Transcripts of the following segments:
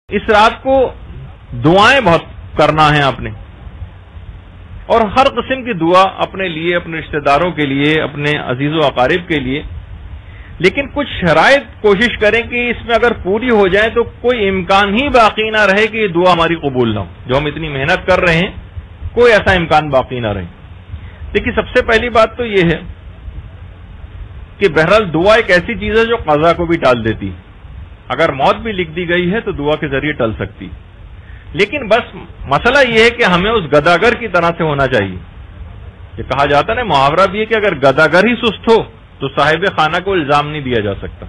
اس رات کو دعائیں بہت کرنا ہے آپ نے، اور ہر قسم کی دعا اپنے لیے، اپنے رشتہ داروں کے لیے، اپنے عزیز و اقارب کے لیے، لیکن کچھ شرائط کوشش کریں کہ اس میں اگر پوری ہو جائیں تو کوئی امکان ہی باقی نہ رہے کہ یہ دعا ہماری قبول نہ ہو. جو ہم اتنی محنت کر رہے ہیں کوئی ایسا امکان باقی نہ رہے. دیکھیے سب سے پہلی بات تو یہ ہے کہ بہرحال دعا ایک ایسی چیز ہے جو قضا کو بھی ٹال دیتی. اگر موت بھی لکھ دی گئی ہے تو دعا کے ذریعے ٹل سکتی، لیکن بس مسئلہ یہ ہے کہ ہمیں اس گداگر کی طرح سے ہونا چاہیے. یہ کہا جاتا ہے محاورہ بھی ہے کہ اگر گداگر ہی سست ہو تو صاحب خانہ کو الزام نہیں دیا جا سکتا.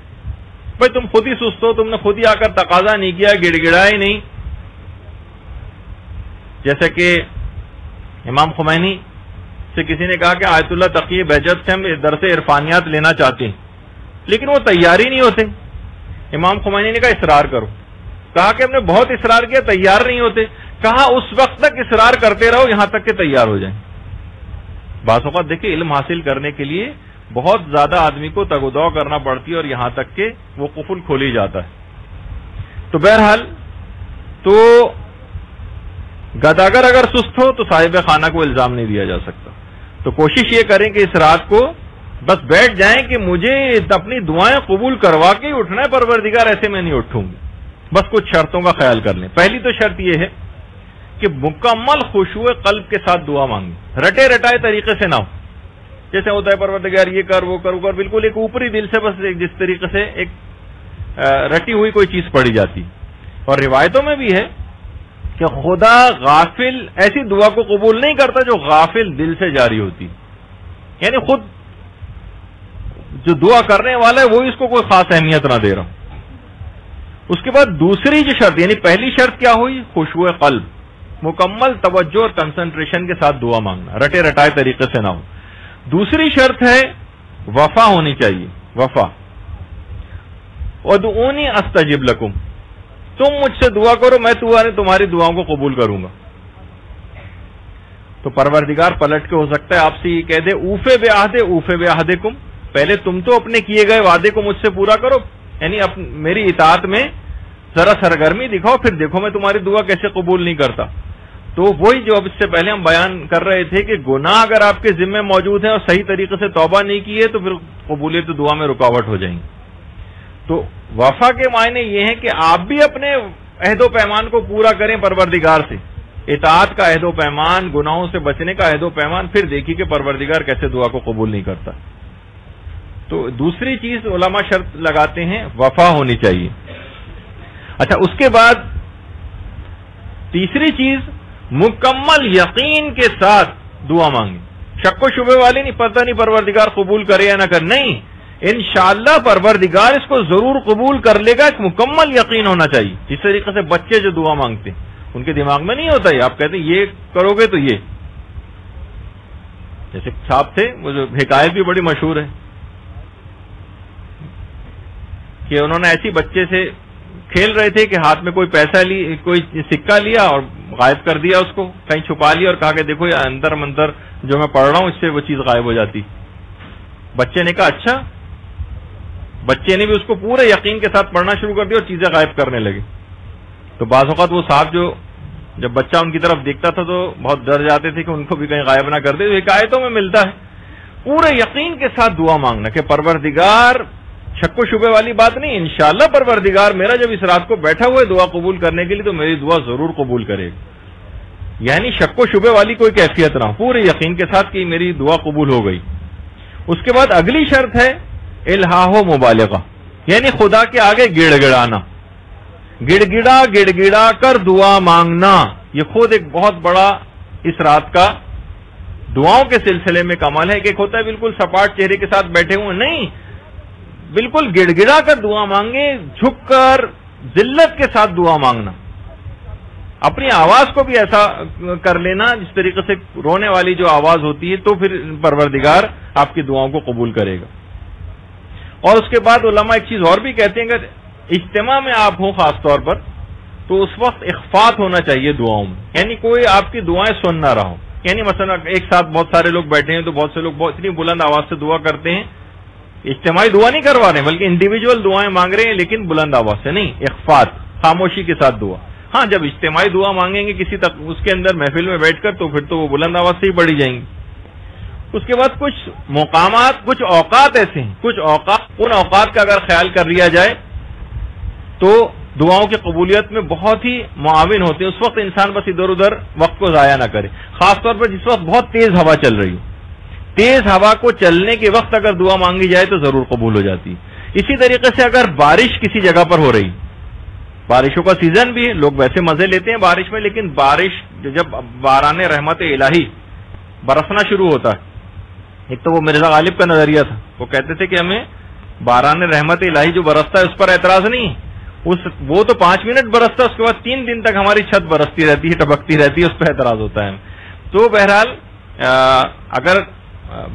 بھائی تم خود ہی سست ہو، تم نے خود ہی آ کر تقاضا نہیں کیا، گڑ گڑائے نہیں. جیسے کہ امام خمینی سے کسی نے کہا کہ آیت اللہ تقی بہجت سے ہم درس عرفانیات لینا چاہتے ہیں، لیکن وہ تیار ہی نہیں ہوتے. امام خمینی نے کہا اصرار کرو. کہا کہ ہم نے بہت اصرار کیا، تیار نہیں ہوتے. کہا اس وقت تک اصرار کرتے رہو یہاں تک کہ تیار ہو جائیں. بعض اوقات دیکھیں علم حاصل کرنے کے لیے بہت زیادہ آدمی کو تگ و دو کرنا پڑتی ہے اور یہاں تک کہ وہ قفل کھول ہی جاتا ہے. تو بہرحال تو گداگر اگر سست ہو تو صاحب خانہ کو الزام نہیں دیا جا سکتا. تو کوشش یہ کریں کہ اس رات کو بس بیٹھ جائیں کہ مجھے اپنی دعائیں قبول کروا کے ہی اٹھنا ہے پروردگار، ایسے میں نہیں اٹھوں گی. بس کچھ شرطوں کا خیال کر لیں. پہلی تو شرط یہ ہے کہ مکمل خشوع قلب کے ساتھ دعا مانگیں، رٹے رٹائے طریقے سے نہ ہو. جیسے ہوتا ہے پروردگار یہ کر وہ کر وہ کر، بالکل ایک اوپری دل سے بس جس طریقے سے ایک رٹی ہوئی کوئی چیز پڑی جاتی. اور روایتوں میں بھی ہے کہ خدا غافل ایسی دعا کو قبول نہیں کرتا جو غافل دل سے جاری ہوتی، یعنی خود جو دعا کرنے والا ہے وہ اس کو کوئی خاص اہمیت نہ دے رہا. اس کے بعد دوسری جو شرط، یعنی پہلی شرط کیا ہوئی؟ خشوع قلب، مکمل توجہ اور کنسنٹریشن کے ساتھ دعا مانگنا، رٹے رٹائے طریقے سے نہ ہو. دوسری شرط ہے وفا ہونی چاہیے، وفا. ادعونی استجب لکم، تم مجھ سے دعا کرو میں تمہاری دعاؤں کو قبول کروں گا. تو پروردگار پلٹ کے ہو سکتا ہے آپ سے یہ کہہ دے اوفے بعہدکم، پہلے تم تو اپنے کیے گئے وعدے کو مجھ سے پورا کرو، یعنی میری اطاعت میں ذرا سرگرمی دکھاؤ، پھر دیکھو میں تمہاری دعا کیسے قبول نہیں کرتا. تو وہی جو اب اس سے پہلے ہم بیان کر رہے تھے کہ گناہ اگر آپ کے ذمہ موجود ہیں اور صحیح طریقے سے توبہ نہیں کی ہے تو پھر قبولیت دعا میں رکاوٹ ہو جائیں گی. تو وفا کے معنی یہ ہیں کہ آپ بھی اپنے عہد و پیمان کو پورا کریں پروردگار سے، اطاعت کا عہد و پیمان، گناہوں سے بچنے کا عہد و پیمان، پھر دیکھیے کہ پروردگار کیسے دعا کو قبول نہیں کرتا. تو دوسری چیز علماء شرط لگاتے ہیں وفا ہونی چاہیے. اچھا اس کے بعد تیسری چیز مکمل یقین کے ساتھ دعا مانگیں. شک و شبے والی نہیں، پتہ نہیں پروردگار قبول کرے یا نہ کرے، نہیں، انشاءاللہ پروردگار اس کو ضرور قبول کر لے گا. ایک مکمل یقین ہونا چاہیے. جس طریقے سے بچے جو دعا مانگتے ہیں ان کے دماغ میں نہیں ہوتا ہے، آپ کہتے ہیں یہ کرو گے تو یہ. جیسے صاحب تھے، وہ جو حکایت بھی بڑی مشہور ہے کہ انہوں نے ایسی بچے سے کھیل رہے تھے کہ ہاتھ میں کوئی پیسہ کوئی سکہ لیا اور غائب کر دیا، اس کو کہیں چھپا لیا اور کہا کہ دیکھو یہ اندر مندر جو میں پڑھ رہا ہوں اس سے وہ چیز غائب ہو جاتی. بچے نے کہا اچھا. بچے نے بھی اس کو پورے یقین کے ساتھ پڑھنا شروع کر دیا اور چیزیں غائب کرنے لگے. تو بعض اوقات وہ صاحب جب بچہ ان کی طرف دیکھتا تھا تو بہت ڈر جاتے تھے کہ ان کو بھی کہیں غائب نہ کر دے. تو حکایتوں میں ملتا ہے پورے یقین کے ساتھ دعا مانگنا کہ پروردگار، شک و شبے والی بات نہیں، انشاءاللہ پروردگار میرا جب اس رات کو بیٹھا ہوا ہے دعا قبول کرنے کے لیے تو میری دعا ضرور قبول کرے گا. یعنی شک و شبے والی کوئی کیفیت نہ ہو، پورے یقین کے ساتھ کہ میری دعا قبول ہو گئی. اس کے بعد اگلی شرط ہے الہاہ و مبالغہ، یعنی خدا کے آگے گڑ گڑانا، گڑ گڑا کر دعا مانگنا. یہ خود ایک بہت بڑا اس رات کا دعاؤں کے سلسلے میں کمال ہے کہ ایک ہوتا ہے بالکل سپاٹ چہرے کے ساتھ بیٹھے ہوئے، نہیں، بالکل گڑ گڑا کر دعا مانگے، جھک کر ذلت کے ساتھ دعا مانگنا. اپنی آواز کو بھی ایسا کر لینا جس طریقے سے رونے والی جو آواز ہوتی ہے، تو پھر پروردگار آپ کی دعاؤں کو قبول کرے گا. اور اس کے بعد علماء ایک چیز اور بھی کہتے ہیں کہ اجتماع میں آپ ہوں خاص طور پر تو اس وقت اخفات ہونا چاہیے دعاؤں میں، یعنی کوئی آپ کی دعائیں سن نہ رہا ہو. یعنی مثلا ایک ساتھ بہت سارے لوگ بیٹھے ہیں تو بہت سے لوگ اتنی بلند آواز سے دعا کرتے ہیں، اجتماعی دعا نہیں کروا رہے ہیں بلکہ انڈیویجول دعائیں مانگ رہے ہیں لیکن بلند آواز سے نہیں، اخفات. خاموشی کے ساتھ دعا. ہاں جب اجتماعی دعا مانگیں گے کسی تک اس کے اندر محفل میں بیٹھ کر تو پھر تو وہ بلند آواز سے ہی پڑھی جائیں گی. اس کے بعد کچھ مقامات، کچھ اوقات ایسے ہیں، کچھ اوقات، ان اوقات کا اگر خیال کر لیا جائے تو دعاؤں کی قبولیت میں بہت ہی معاون ہوتے ہیں. اس وقت انسان بس ادھر ادھر وقت کو ضائع نہ کرے، خاص طور پر جس وقت بہت تیز ہوا چل رہی ہو. تیز ہوا کو چلنے کے وقت اگر دعا مانگی جائے تو ضرور قبول ہو جاتی. اسی طریقے سے اگر بارش کسی جگہ پر ہو رہی، بارشوں کا سیزن بھی ہے، لوگ ویسے مزے لیتے ہیں بارش میں، لیکن بارش جب باران رحمت الہی برسنا شروع ہوتا ہے، ایک تو وہ مرزا غالب کا نظریہ تھا، وہ کہتے تھے کہ ہمیں باران رحمت الہی جو برستا ہے اس پر اعتراض نہیں ہے، وہ تو 5 منٹ برستا ہے، اس کے بعد 3 دن تک ہماری چھت برستی رہتی ہے، ٹپکتی رہتی ہے، اس پہ اعتراض ہوتا ہے. تو بہرحال اگر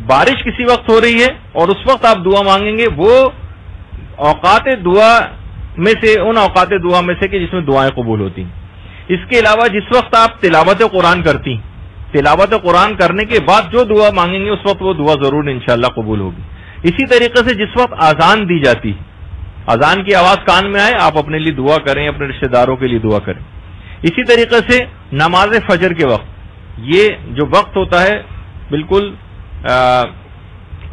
بارش کسی وقت ہو رہی ہے اور اس وقت آپ دعا مانگیں گے، وہ اوقات دعا میں سے، ان اوقات دعا میں سے کہ جس میں دعائیں قبول ہوتی ہیں. اس کے علاوہ جس وقت آپ تلاوت قرآن کرتی ہیں، تلاوت قرآن کرنے کے بعد جو دعا مانگیں گے اس وقت وہ دعا ضرور انشاءاللہ قبول ہوگی. اسی طریقے سے جس وقت اذان دی جاتی ہے، اذان کی آواز کان میں آئے، آپ اپنے لیے دعا کریں، اپنے رشتہ داروں کے لیے دعا کریں. اسی طریقے سے نماز فجر کے وقت، یہ جو وقت ہوتا ہے بالکل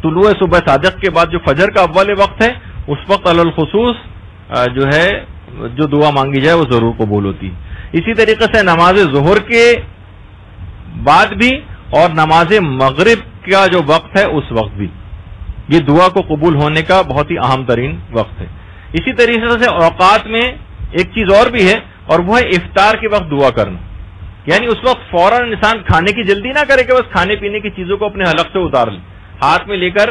طلوع صبح صادق کے بعد جو فجر کا اول وقت ہے، اس وقت علی الخصوص جو ہے جو دعا مانگی جائے وہ ضرور قبول ہوتی ہے. اسی طریقے سے نماز ظہر کے بعد بھی اور نماز مغرب کا جو وقت ہے اس وقت بھی یہ دعا کو قبول ہونے کا بہت ہی اہم ترین وقت ہے. اسی طریقے سے اوقات میں ایک چیز اور بھی ہے، اور وہ ہے افطار کے وقت دعا کرنا. یعنی اس وقت فوراً انسان کھانے کی جلدی نہ کرے کہ بس کھانے پینے کی چیزوں کو اپنے حلق سے اتار لے، ہاتھ میں لے کر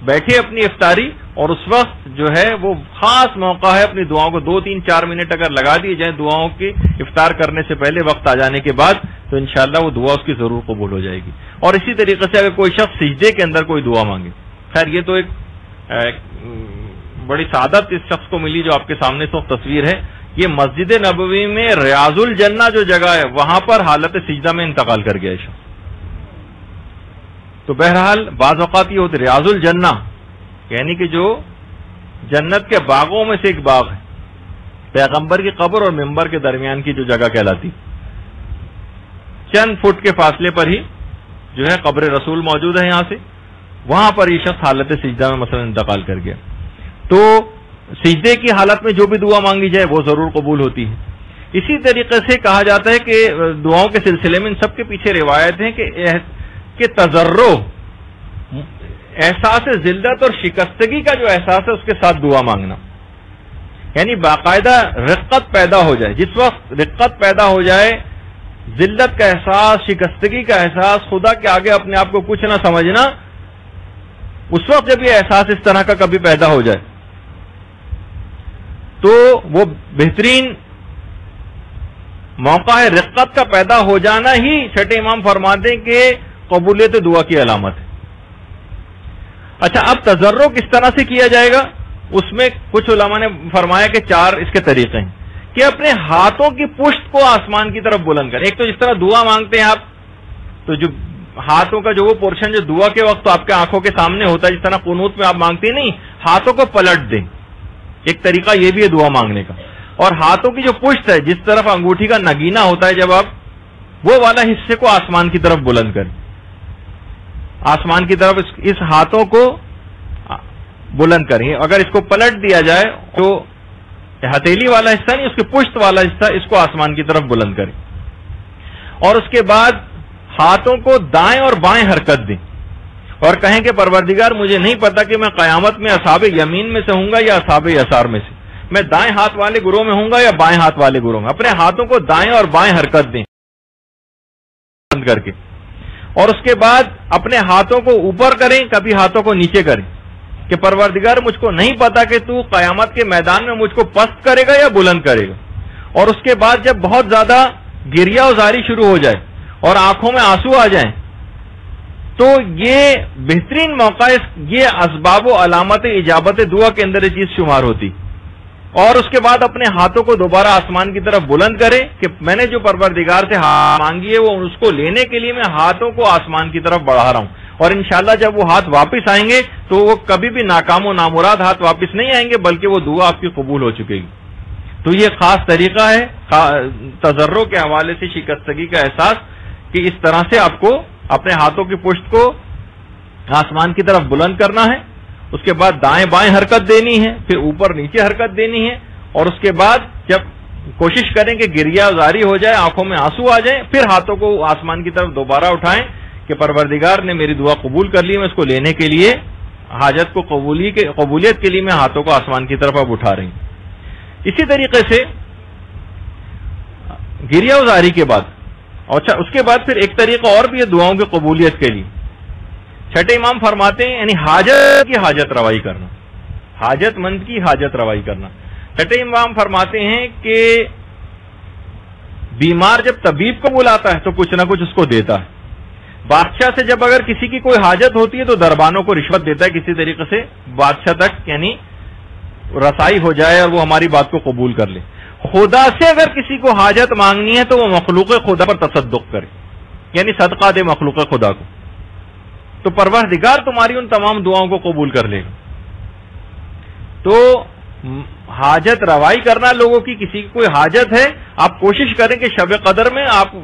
بیٹھے اپنی افطاری، اور اس وقت جو ہے وہ خاص موقع ہے اپنی دعاؤں کو 2-3-4 منٹ اگر لگا دیے جائیں دعاؤں کی افطار کرنے سے پہلے وقت آ جانے کے بعد، تو انشاءاللہ وہ دعا اس کی ضرور قبول ہو جائے گی. اور اسی طریقے سے اگر کوئی شخص سجدے کے اندر کوئی دعا مانگے، خیر یہ تو ایک بڑی سعادت اس شخص کو ملی جو آپ کے سامنے اس وقت تصویر ہے. یہ مسجد نبوی میں ریاض الجنہ جو جگہ ہے وہاں پر حالت سجدہ میں انتقال کر گیا شخص. تو بہرحال بعض اوقات یہ ہوتے ریاض الجنہ یعنی کہ جو جنت کے باغوں میں سے ایک باغ ہے، پیغمبر کی قبر اور منبر کے درمیان کی جو جگہ کہلاتی، چند فٹ کے فاصلے پر ہی جو ہے قبر رسول موجود ہے یہاں سے، وہاں پر یہ شخص حالت سجدہ میں مثلا انتقال کر گیا. تو سجدے کی حالت میں جو بھی دعا مانگی جائے وہ ضرور قبول ہوتی ہے. اسی طریقے سے کہا جاتا ہے کہ دعاؤں کے سلسلے میں ان سب کے پیچھے روایت ہے کہ تضرع، احساس ذلت اور شکستگی کا جو احساس ہے اس کے ساتھ دعا مانگنا، یعنی باقاعدہ رقت پیدا ہو جائے. جس وقت رقت پیدا ہو جائے، ذلت کا احساس، شکستگی کا احساس، خدا کے آگے اپنے آپ کو کچھ نہ سمجھنا، اس وقت جب یہ احساس اس طرح کا کبھی پیدا ہو جائے تو وہ بہترین موقع ہے. رقت کا پیدا ہو جانا ہی چھٹے امام فرماتے ہیں کہ قبولیت دعا کی علامت ہے. اچھا، اب تضرع کس طرح سے کیا جائے گا؟ اس میں کچھ علماء نے فرمایا کہ 4 اس کے طریقے ہیں کہ اپنے ہاتھوں کی پشت کو آسمان کی طرف بلند کریں. ایک تو جس طرح دعا مانگتے ہیں آپ، تو جو ہاتھوں کا جو وہ پورشن جو دعا کے وقت آپ کے آنکھوں کے سامنے ہوتا ہے، جس طرح قنوت میں آپ مانگتے ہیں، نہیں، ہاتھوں کو پلٹ دیں. ایک طریقہ یہ بھی ہے دعا مانگنے کا. اور ہاتھوں کی جو پشت ہے، جس طرف انگوٹھی کا نگینہ ہوتا ہے، جب آپ وہ والا حصے کو آسمان کی طرف بلند کریں، آسمان کی طرف اس ہاتھوں کو بلند کریں. اگر اس کو پلٹ دیا جائے تو ہتھیلی والا حصہ نہیں، اس کے پشت والا حصہ، اس کو آسمان کی طرف بلند کریں. اور اس کے بعد ہاتھوں کو دائیں اور بائیں حرکت دیں اور کہیں کہ پروردگار مجھے نہیں پتا کہ میں قیامت میں اصحاب یمین میں سے ہوں گا یا اصحاب یسار میں سے، میں دائیں ہاتھ والے گروہ میں ہوں گا یا بائیں ہاتھ والے گروہ میں. اپنے ہاتھوں کو دائیں اور بائیں حرکت دیں بند کر کے، اور اس کے بعد اپنے ہاتھوں کو اوپر کریں، کبھی ہاتھوں کو نیچے کریں کہ پروردگار مجھ کو نہیں پتا کہ تو قیامت کے میدان میں مجھ کو پست کرے گا یا بلند کرے گا. اور اس کے بعد جب بہت زیادہ گریا ازاری شروع ہو جائے اور آنکھوں میں آنسو آ جائیں تو یہ بہترین موقع ہے. یہ اسباب و علامت اجابت دعا کے اندر یہ چیز شمار ہوتی. اور اس کے بعد اپنے ہاتھوں کو دوبارہ آسمان کی طرف بلند کریں کہ میں نے جو پروردگار سے مانگی ہے وہ اس کو لینے کے لیے میں ہاتھوں کو آسمان کی طرف بڑھا رہا ہوں. اور انشاءاللہ جب وہ ہاتھ واپس آئیں گے تو وہ کبھی بھی ناکام و نامراد ہاتھ واپس نہیں آئیں گے، بلکہ وہ دعا آپ کی قبول ہو چکے گی. تو یہ خاص طریقہ ہے تضرع کے حوالے سے شکستگی کا احساس، کہ اس طرح سے آپ کو اپنے ہاتھوں کی پشت کو آسمان کی طرف بلند کرنا ہے، اس کے بعد دائیں بائیں حرکت دینی ہے، پھر اوپر نیچے حرکت دینی ہے، اور اس کے بعد جب کوشش کریں کہ گریہ زاری ہو جائے، آنکھوں میں آنسو آ جائیں، پھر ہاتھوں کو آسمان کی طرف دوبارہ اٹھائیں کہ پروردگار نے میری دعا قبول کر لی، میں اس کو لینے کے لیے حاجت کو قبولیت کے لیے میں ہاتھوں کو آسمان کی طرف اب اٹھا رہی ہوں۔ اسی طریقے سے گریہ زاری کے بعد، اچھا اس کے بعد پھر ایک طریقہ اور بھی ہے دعاؤں کی قبولیت کے لیے۔ چھٹے امام فرماتے ہیں یعنی حاجت کی حاجت روائی کرنا، حاجت مند کی حاجت روائی کرنا۔ چھٹے امام فرماتے ہیں کہ بیمار جب طبیب کو بلاتا ہے تو کچھ نہ کچھ اس کو دیتا ہے۔ بادشاہ سے جب اگر کسی کی کوئی حاجت ہوتی ہے تو دربانوں کو رشوت دیتا ہے کسی طریقے سے بادشاہ تک یعنی رسائی ہو جائے اور وہ ہماری بات کو قبول کر لے۔ خدا سے اگر کسی کو حاجت مانگنی ہے تو وہ مخلوق خدا پر تصدق کرے، یعنی صدقہ دے مخلوق خدا کو، تو پروردگار تمہاری ان تمام دعاؤں کو قبول کر لے گا۔ تو حاجت روائی کرنا لوگوں کی، کسی کی کوئی حاجت ہے، آپ کوشش کریں کہ شب قدر میں آپ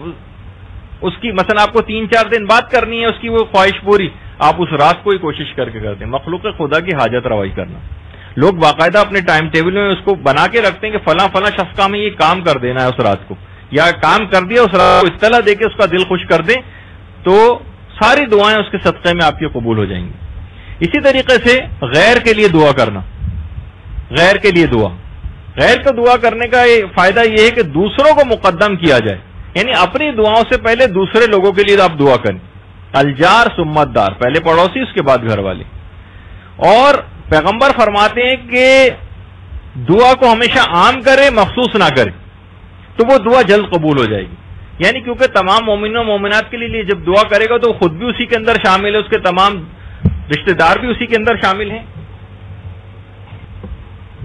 اس کی مثلا آپ کو 3-4 دن بعد کرنی ہے اس کی وہ خواہش پوری، آپ اس رات کو ہی کوشش کر کے کرتے ہیں۔ مخلوق خدا کی حاجت روائی کرنا، لوگ باقاعدہ اپنے ٹائم ٹیبل میں اس کو بنا کے رکھتے ہیں کہ فلاں فلاں شخص کا ہمیں یہ کام کر دینا ہے اس رات کو، یا کام کر دیا اس رات کو اطلاع دے کے اس کا دل خوش کر دیں تو ساری دعائیں اس کے صدقے میں آپ کی قبول ہو جائیں گی۔ اسی طریقے سے غیر کے لیے دعا کرنا، غیر کے لیے دعا، غیر کو دعا کرنے کا فائدہ یہ ہے کہ دوسروں کو مقدم کیا جائے، یعنی اپنی دعاؤں سے پہلے دوسرے لوگوں کے لیے آپ دعا کریں۔ الجار سمت دار، پہلے پڑوسی اس کے بعد گھر والے۔ اور پیغمبر فرماتے ہیں کہ دعا کو ہمیشہ عام کرے، مخصوص نہ کرے، تو وہ دعا جلد قبول ہو جائے گی۔ یعنی کیونکہ تمام مومنوں مومنات کے لیے جب دعا کرے گا تو خود بھی اسی کے اندر شامل ہے، اس کے تمام رشتہ دار بھی اسی کے اندر شامل ہیں،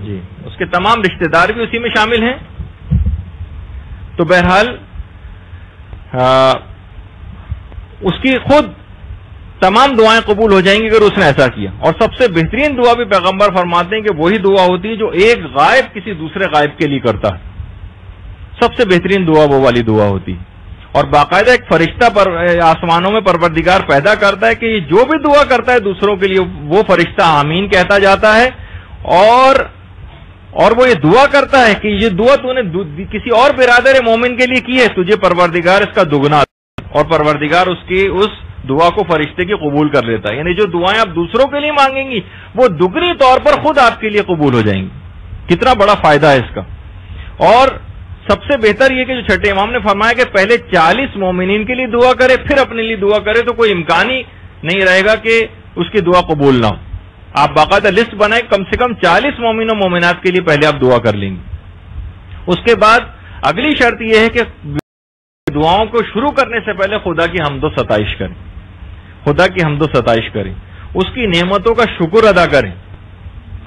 جی اس کے تمام رشتہ دار بھی اسی میں شامل ہیں۔ تو بہرحال اس کی خود تمام دعائیں قبول ہو جائیں گی اگر اس نے ایسا کیا۔ اور سب سے بہترین دعا بھی پیغمبر فرماتے ہیں کہ وہی دعا ہوتی ہے جو ایک غائب کسی دوسرے غائب کے لیے کرتا ہے، سب سے بہترین دعا وہ والی دعا ہوتی ہے۔ اور باقاعدہ ایک فرشتہ پر آسمانوں میں پروردگار پیدا کرتا ہے کہ یہ جو بھی دعا کرتا ہے دوسروں کے لیے وہ فرشتہ آمین کہتا جاتا ہے، اور وہ یہ دعا کرتا ہے کہ یہ دعا تو نے کسی اور برادر مومن کے لیے کی ہے، تجھے پروردگار اس کا دگنا، اور پروردگار اس کی اس دعا کو فرشتے کی قبول کر لیتا ہے۔ یعنی جو دعائیں آپ دوسروں کے لیے مانگیں گی وہ دگنی طور پر خود آپ کے لیے قبول ہو جائیں گی۔ کتنا بڑا فائدہ ہے اس کا۔ اور سب سے بہتر یہ کہ جو چھٹے امام نے فرمایا کہ پہلے 40 مومنین کے لیے دعا کرے پھر اپنے لیے دعا کرے، تو کوئی امکان ہی نہیں رہے گا کہ اس کی دعا قبول نہ ہو۔ آپ باقاعدہ لسٹ بنائیں، کم سے کم 40 مومن و مومنات کے لیے پہلے آپ دعا کر لیں گے۔ اس کے بعد اگلی شرط یہ ہے کہ دعاؤں کو شروع کرنے سے پہلے خدا کی حمد و ستائش کریں، خدا کی حمد و ستائش کریں، اس کی نعمتوں کا شکر ادا کریں۔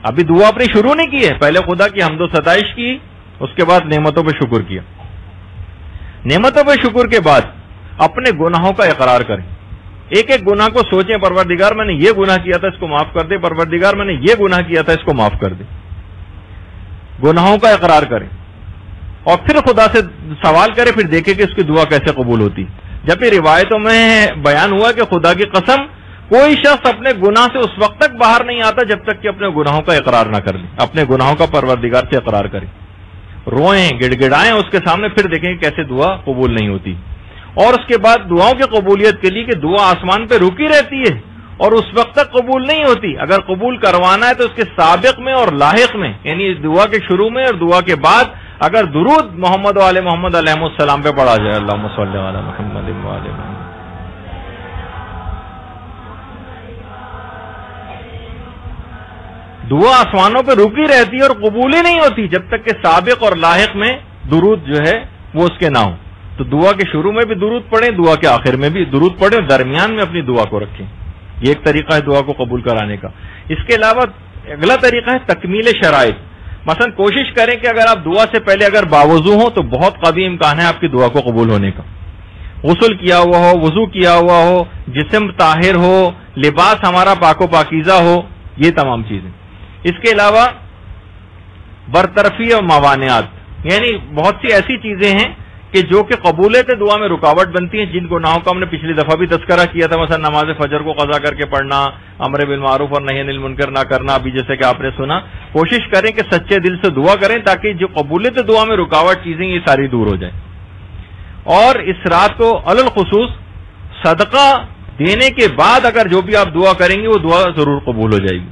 ابھی دعا اپنی شروع نہیں کی ہے، پہلے خدا کی حمد و ستائش کی، اس کے بعد نعمتوں پہ شکر کیا۔ نعمتوں پہ شکر کے بعد اپنے گناہوں کا اقرار کریں، ایک ایک گناہ کو سوچیں، پروردگار میں نے یہ گناہ کیا تھا اس کو معاف کر دے، پروردگار میں نے یہ گناہ کیا تھا اس کو معاف کر دے۔ گناہوں کا اقرار کریں اور پھر خدا سے سوال کریں، پھر دیکھیں کہ اس کی دعا کیسے قبول ہوتی۔ جب یہ روایتوں میں بیان ہوا کہ خدا کی قسم کوئی شخص اپنے گناہ سے اس وقت تک باہر نہیں آتا جب تک کہ اپنے گناہوں کا اقرار نہ کر لے، اپنے گناہوں کا پروردگار سے اقرار کرے، روئیں گڑ گڑائیں اس کے سامنے، پھر دیکھیں کہ کیسے دعا قبول نہیں ہوتی۔ اور اس کے بعد دعاؤں کی قبولیت کے لیے کہ دعا آسمان پہ رکی رہتی ہے اور اس وقت تک قبول نہیں ہوتی، اگر قبول کروانا ہے تو اس کے سابق میں اور لاحق میں، یعنی دعا کے شروع میں اور دعا کے بعد اگر درود محمد و آل محمد علیہ السلام پہ پڑھا جائے، اللہم صلی علی محمد و آل محمد۔ دعا آسمانوں پہ رکی رہتی ہے اور قبول ہی نہیں ہوتی جب تک کہ سابق اور لاحق میں درود جو ہے وہ اس کے نہ ہو۔ تو دعا کے شروع میں بھی درود پڑھیں، دعا کے آخر میں بھی درود پڑھیں، اور درمیان میں اپنی دعا کو رکھیں۔ یہ ایک طریقہ ہے دعا کو قبول کرانے کا۔ اس کے علاوہ اگلا طریقہ ہے تکمیل شرائط۔ مثلا کوشش کریں کہ اگر آپ دعا سے پہلے اگر باوضو ہوں تو بہت قوی امکان ہے آپ کی دعا کو قبول ہونے کا۔ غسل کیا ہوا ہو، وضو کیا ہوا ہو، جسم طاہر ہو، لباس ہمارا پاک و پاکیزہ ہو، یہ تمام چیزیں۔ اس کے علاوہ برطرفی اور موانعات، یعنی بہت سی ایسی چیزیں ہیں کہ جو کہ قبولیت دعا میں رکاوٹ بنتی ہیں، جن گناہوں کا ہم نے پچھلی دفعہ بھی تذکرہ کیا تھا، مثلا نماز فجر کو قضا کر کے پڑھنا، امر بالمعروف اور نہی عن المنکر نہ کرنا، ابھی جیسے کہ آپ نے سنا. کوشش کریں کہ سچے دل سے دعا کریں تاکہ جو قبولیت دعا میں رکاوٹ چیزیں یہ ساری دور ہو جائیں. اور اس رات کو علی الخصوص صدقہ دینے کے بعد اگر جو بھی آپ دعا کریں گے وہ دعا ضرور قبول ہو جائے گی.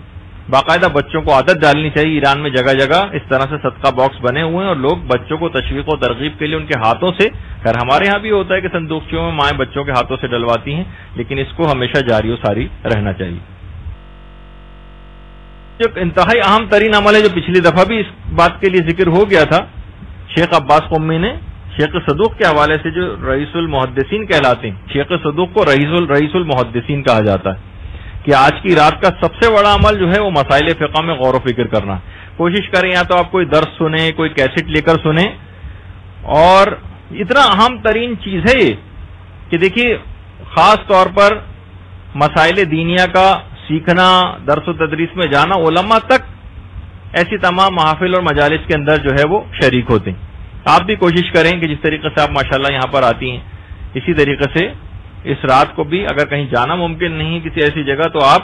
باقاعدہ بچوں کو عادت ڈالنی چاہیے. ایران میں جگہ جگہ اس طرح سے صدقہ باکس بنے ہوئے ہیں اور لوگ بچوں کو تشویق و ترغیب کے لیے ان کے ہاتھوں سے، خیر ہمارے ہاں بھی ہوتا ہے کہ صندوقچیوں میں مائیں بچوں کے ہاتھوں سے ڈلواتی ہیں، لیکن اس کو ہمیشہ جاری و ساری رہنا چاہیے. جو انتہائی اہم ترین عمل ہے جو پچھلی دفعہ بھی اس بات کے لیے ذکر ہو گیا تھا شیخ عباس قمی نے شیخ صدوق کے حوالے سے، جو رئیس المحدثین کہلاتے ہیں. شیخ صدوق کو رئیس المحدثین کہا جاتا ہے کہ آج کی رات کا سب سے بڑا عمل جو ہے وہ مسائل فقہ میں غور و فکر کرنا. کوشش کریں یا تو آپ کوئی درس سنیں، کوئی کیسٹ لے کر سنیں. اور اتنا اہم ترین چیز ہے یہ کہ دیکھیے خاص طور پر مسائل دینیہ کا سیکھنا، درس و تدریس میں جانا، علماء تک ایسی تمام محافل اور مجالس کے اندر جو ہے وہ شریک ہوتے ہیں. آپ بھی کوشش کریں کہ جس طریقے سے آپ ماشاءاللہ یہاں پر آتی ہیں اسی طریقے سے اس رات کو بھی اگر کہیں جانا ممکن نہیں کسی ایسی جگہ تو آپ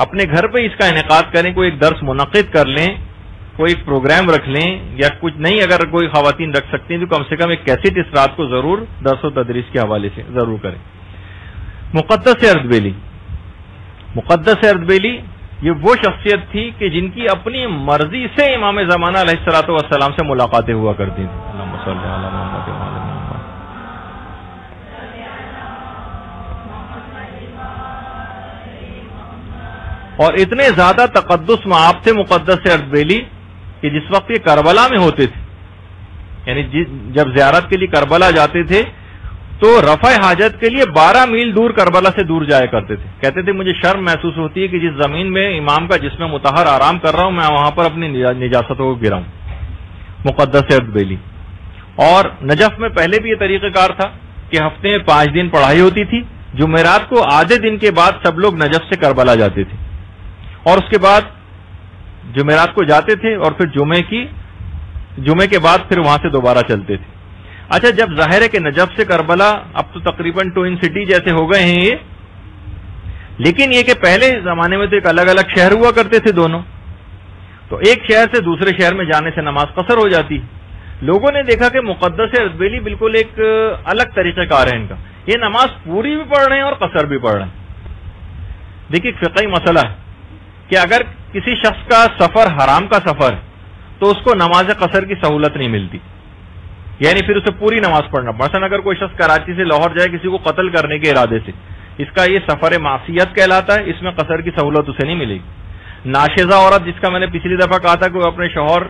اپنے گھر پہ اس کا انعقاد کریں. کوئی ایک درس منعقد کر لیں، کوئی ایک پروگرام رکھ لیں، یا کچھ نہیں اگر کوئی خواتین رکھ سکتی ہیں تو کم سے کم ایک کیسٹ اس رات کو ضرور درس و تدریس کے حوالے سے ضرور کریں. مقدس اردبیلی. مقدس اردبیلی یہ وہ شخصیت تھی کہ جن کی اپنی مرضی سے امام زمانہ علیہ الصلوۃ والسلام سے ملاقاتیں ہوا کرتی تھیں. اللہم صلی علی محمد و علی محمد. اور اتنے زیادہ تقدس معاب تھے مقدس اردبیلی کہ جس وقت یہ کربلا میں ہوتے تھے، یعنی جب زیارت کے لیے کربلا جاتے تھے تو رفع حاجت کے لیے 12 میل دور کربلا سے دور جایا کرتے تھے. کہتے تھے مجھے شرم محسوس ہوتی ہے کہ جس زمین میں امام کا جسم مطہر آرام کر رہا ہوں میں وہاں پر اپنی نجاستوں کو گراؤں. مقدس اردبیلی. اور نجف میں پہلے بھی یہ طریقہ کار تھا کہ ہفتے میں 5 دن پڑھائی ہوتی تھی. جمعرات کو آدھے دن کے بعد سب لوگ نجف سے کربلا جاتے تھے اور اس کے بعد جمعرات کو جاتے تھے اور پھر جمعے کے بعد پھر وہاں سے دوبارہ چلتے تھے. اچھا جب ظاہر ہے کہ نجف سے کربلا اب تو تقریباً ٹوئن سٹی جیسے ہو گئے ہیں یہ، لیکن یہ کہ پہلے زمانے میں تو ایک الگ الگ شہر ہوا کرتے تھے دونوں، تو ایک شہر سے دوسرے شہر میں جانے سے نماز قصر ہو جاتی. لوگوں نے دیکھا کہ مقدس اردبیلی بالکل ایک الگ طریقہ کار ہے ان کا، یہ نماز پوری بھی پڑھ رہے ہیں اور قصر بھی پڑھ رہے ہیں. دیکھیے ایک فقہی مسئلہ ہے کہ اگر کسی شخص کا سفر حرام کا سفر ہے تو اس کو نماز قصر کی سہولت نہیں ملتی، یعنی پھر اسے پوری نماز پڑھنا. مثلا اگر کوئی شخص کراچی سے لاہور جائے کسی کو قتل کرنے کے ارادے سے، اس کا یہ سفر معصیت کہلاتا ہے، اس میں قصر کی سہولت اسے نہیں ملے گی. ناشزہ عورت جس کا میں نے پچھلی دفعہ کہا تھا کہ وہ اپنے شوہر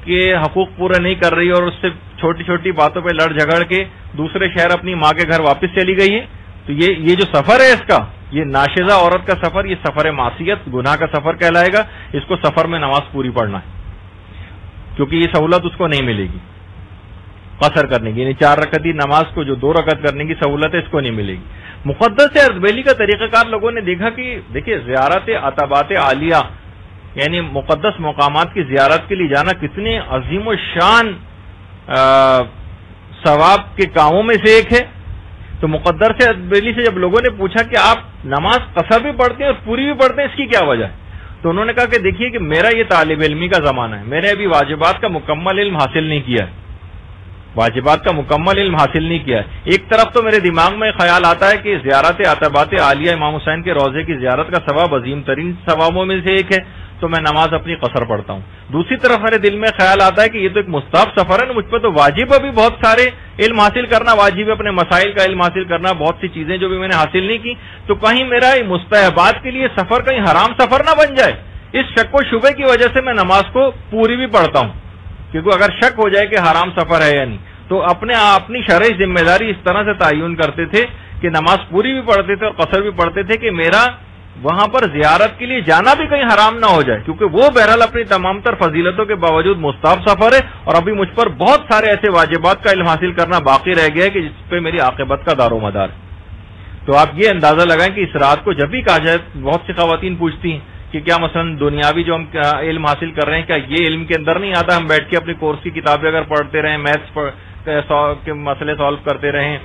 کے حقوق پورے نہیں کر رہی اور اس سے چھوٹی چھوٹی باتوں پہ لڑ جھگڑ کے دوسرے شہر اپنی ماں کے گھر واپس چلی گئی ہے، تو یہ جو سفر ہے اس کا، یہ ناشزہ عورت کا سفر، یہ سفر معصیت گناہ کا سفر کہلائے گا. اس کو سفر میں نماز پوری پڑھنا ہے کیونکہ یہ سہولت اس کو نہیں ملے گی قصر کرنے کی، یعنی 4 رکعتی نماز کو جو 2 رکعت کرنے کی سہولت ہے اس کو نہیں ملے گی. مقدس اردبیلی کا طریقہ کار لوگوں نے دیکھا کہ دیکھیے زیارت عتبات عالیہ یعنی مقدس مقامات کی زیارت کے لیے جانا کتنے عظیم و شان ثواب کے کاموں میں سے ایک ہے. تو مقدس اردبیلی سے جب لوگوں نے پوچھا کہ آپ نماز قصر بھی پڑھتے ہیں اور پوری بھی پڑھتے ہیں، اس کی کیا وجہ ہے، تو انہوں نے کہا کہ دیکھیے کہ میرا یہ طالب علمی کا زمانہ ہے، میں نے ابھی واجبات کا مکمل علم حاصل نہیں کیا ہے، واجبات کا مکمل علم حاصل نہیں کیا ہے. ایک طرف تو میرے دماغ میں خیال آتا ہے کہ زیارت عتبات عالیہ امام حسین کے روضے کی زیارت کا ثواب عظیم ترین ثوابوں میں سے ایک ہے، تو میں نماز اپنی قصر پڑھتا ہوں. دوسری طرف میرے دل میں خیال آتا ہے کہ یہ تو ایک مستحب سفر ہے نا، مجھ پہ تو واجب ابھی بہت سارے علم حاصل کرنا واجب ہے، اپنے مسائل کا علم حاصل کرنا، بہت سی چیزیں جو بھی میں نے حاصل نہیں کی، تو کہیں میرا مستحبات کے لیے سفر کہیں حرام سفر نہ بن جائے. اس شک و شبے کی وجہ سے میں نماز کو پوری بھی پڑھتا ہوں، کیونکہ اگر شک ہو جائے کہ حرام سفر ہے یا نہیں، تو اپنی شرعی ذمہ داری اس طرح سے تعین کرتے تھے کہ نماز پوری بھی پڑھتے تھے اور قصر بھی پڑھتے تھے کہ میرا وہاں پر زیارت کے لیے جانا بھی کہیں حرام نہ ہو جائے، کیونکہ وہ بہرحال اپنی تمام تر فضیلتوں کے باوجود مستحب سفر ہے اور ابھی مجھ پر بہت سارے ایسے واجبات کا علم حاصل کرنا باقی رہ گیا ہے کہ جس پہ میری عاقبت کا دار و مدار ہے. تو آپ یہ اندازہ لگائیں کہ اس رات کو جب بھی کہا جائے، بہت سی خواتین پوچھتی ہیں کہ کیا مثلا دنیاوی جو ہم علم حاصل کر رہے ہیں کیا یہ علم کے اندر نہیں آتا؟ ہم بیٹھ کے اپنی کورس کی کتابیں اگر پڑھتے رہیں، میتھس کے مسئلے سالو کرتے رہیں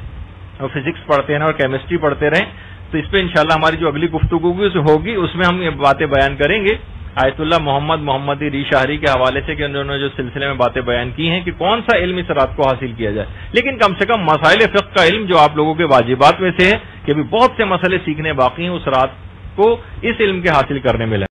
اور فزکس پڑھتے رہیں اور کیمسٹری پڑھتے رہیں، تو اس پہ انشاءاللہ ہماری جو اگلی گفتگو ہوگی اس میں ہم یہ باتیں بیان کریں گے آیت اللہ محمد ری شاہری کے حوالے سے کہ انہوں نے جو سلسلے میں باتیں بیان کی ہیں کہ کون سا علم اس رات کو حاصل کیا جائے. لیکن کم سے کم مسائل فقہ کا علم جو آپ لوگوں کے واجبات میں سے ہے کہ ابھی بہت سے مسئلے سیکھنے باقی ہیں، اس رات کو اس علم کے حاصل کرنے میں لیں.